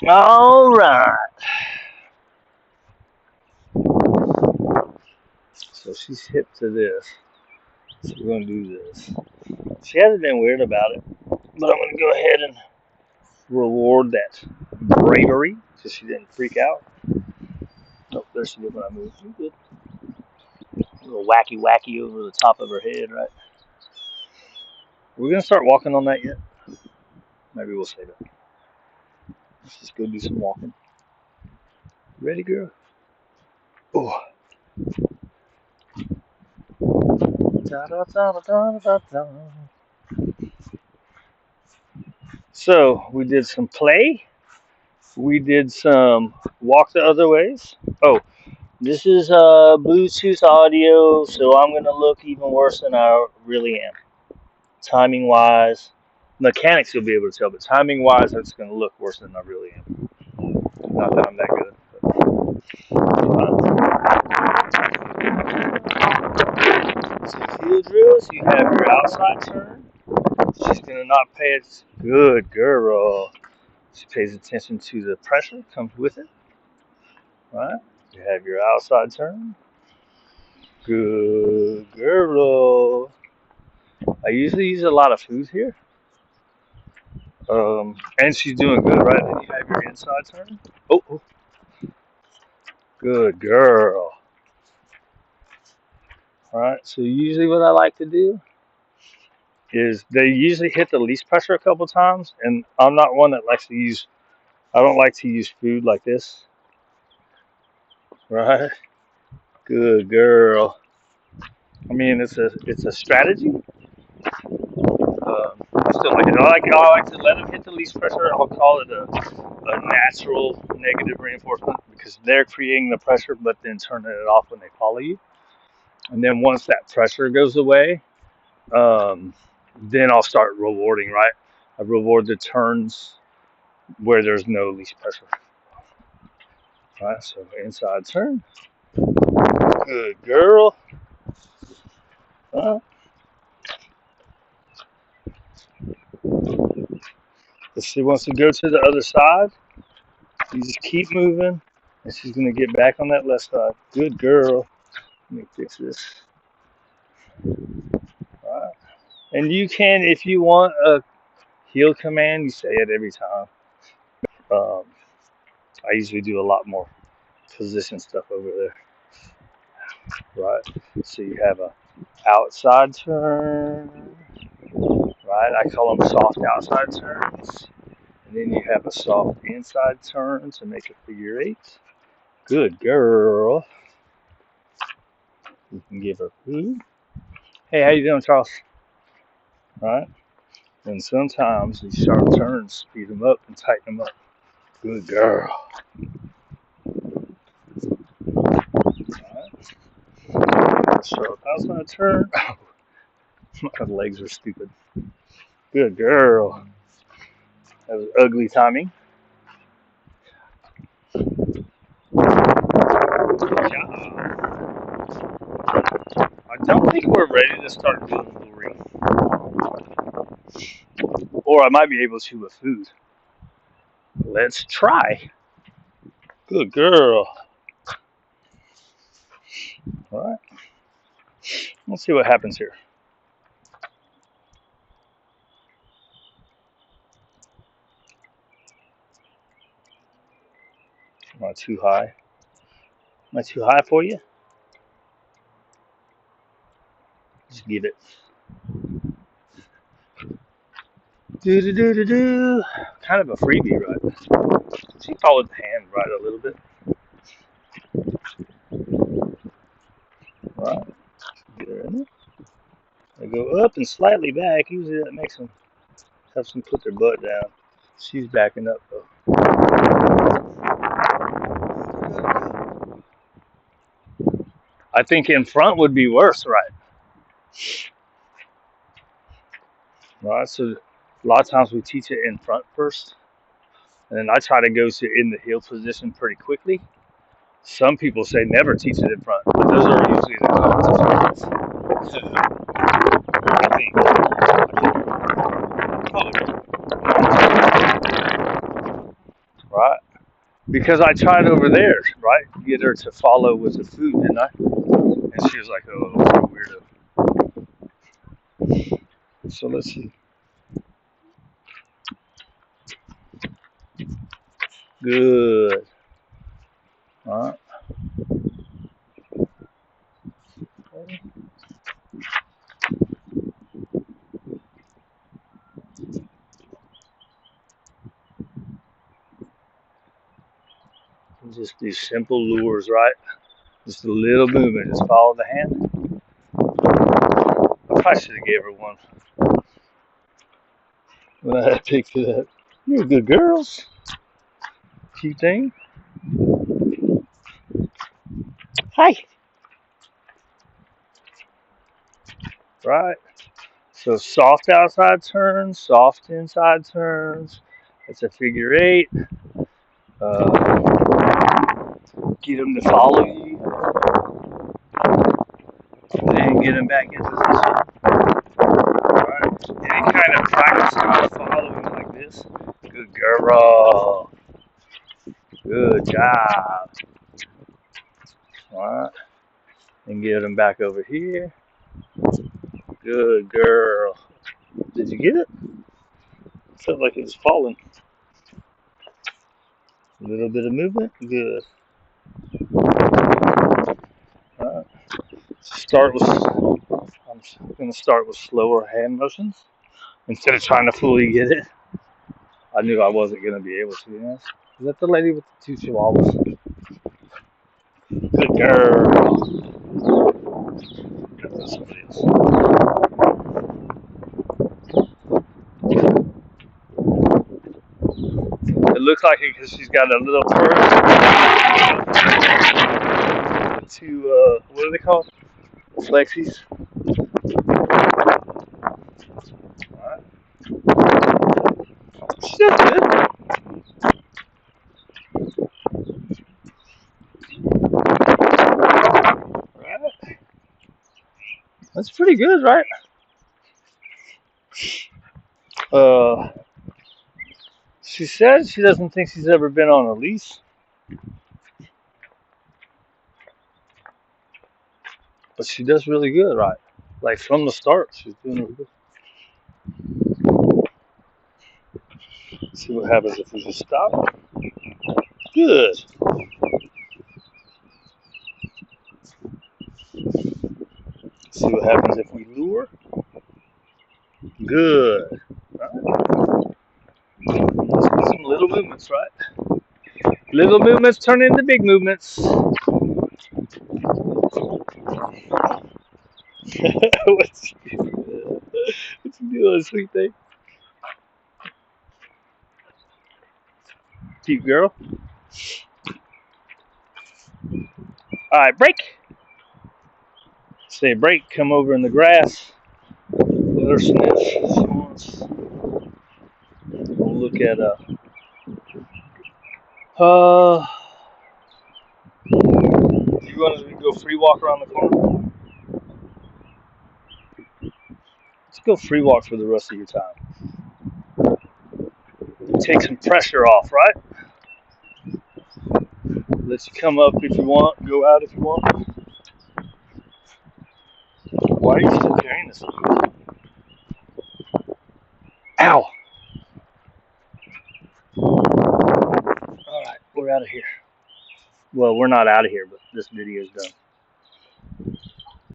All right. So she's hip to this. So we're gonna do this. She hasn't been weird about it, but I'm gonna go ahead and reward that bravery so she didn't freak out. Oh, there she did when I moved. You good? A little wacky wacky over the top of her head, right? We're gonna start walking on that yet? Maybe we'll say that. Let's just go do some walking. Ready, girl? Oh. Da, da, da, da, da, da. So we did some play. We did some walk the other ways. Oh, this is Bluetooth audio, so I'm gonna look even worse than I really am. Timing wise, mechanics you'll be able to tell, but timing wise, it's gonna look worse than I really am. Not that I'm that good. So heel drills, you have your outside turn. She's gonna not pay it. Good girl. She pays attention to the pressure comes with it. Right. You have your outside turn. Good girl. I usually use a lot of food here. And she's doing good, right? Then you have your inside turn. Oh, oh. Good girl. All right. So usually what I like to do is they usually hit the least pressure a couple times, and I'm not one that likes to use. I don't like to use food like this. Right. Good girl. I mean, it's a strategy. I still like it. I like to let them hit the least pressure. I'll call it a natural negative reinforcement because they're creating the pressure, but then turning it off when they follow you. And then once that pressure goes away, um, then I'll start rewarding. Right, I reward the turns where there's no least pressure. Right, so inside turn. Good girl. Uh, if she wants to go to the other side, you just keep moving, and she's gonna get back on that left side. Good girl. Let me fix this. All right. And you can, if you want a heal command, you say it every time. Um, I usually do a lot more position stuff over there. Right. So you have a outside turn. Right. I call them soft outside turns. And then you have a soft inside turn to make a figure eight. Good girl. You can give her food. Hey, how you doing, Charles? Right. And sometimes these sharp turns speed them up and tighten them up. Good girl. Right. Sharp outside turn. My legs are stupid. Good girl. That was ugly timing. Good job. I don't think we're ready to start doing luring. Or I might be able to with food. Let's try. Good girl. All right. Let's see what happens here. Am I too high? Am I too high for you? Just give it. Do do do do do. Kind of a freebie, right? She followed the hand right a little bit. Right. Get her in there. They go up and slightly back. Usually that makes them have them put their butt down. She's backing up though. I think in front would be worse, right? Right. So a lot of times we teach it in front first, and then I try to go to in the heel position pretty quickly. Some people say never teach it in front, but those are usually the competitions. I think. Oh. right? Because I tried over there, right? Get her to follow with the food, didn't I? And she was like, oh, weirdo. So let's see. Good. All right. Just these simple lures, right? Just a little movement. Just follow the hand. I probably should have gave her one when I picked it up. You're good girls. Cute thing. Hi. Right. So soft outside turns, soft inside turns. It's a figure eight. Get them to follow you. Then get them back into position. Right. Any kind of practice on following like this. Good girl. Good job. Alright. And get them back over here. Good girl. Did you get it? Felt like it was falling. A little bit of movement. Good. Alright. I'm going to start with slower hand motions. Instead of trying to fully get it. I knew I wasn't going to be able to. Yes. Is that the lady with the two chihuahuas? Good girl. Somebody else. It looks like it because she's got a little purse. Two, what are they called? Flexies. Alright. She's doing good. Right. That's pretty good, right? She says she doesn't think she's ever been on a leash, but she does really good, right? Like from the start, she's doing really good. See what happens if we just stop. Good. See what happens if we lure. Good. Right. Let's do some little movements, right? Little movements turn into big movements. What's you doing, sweet thing? Cute girl. All right, break. Say break. Come over in the grass. Let her sniff. She wants. We'll look at you want to go free walk around the corner? Let's go free walk for the rest of your time. Take some pressure off, right? Let you come up if you want, go out if you want. Why are you still carrying this? Ow! Alright, we're out of here. Well, we're not out of here, but this video's done.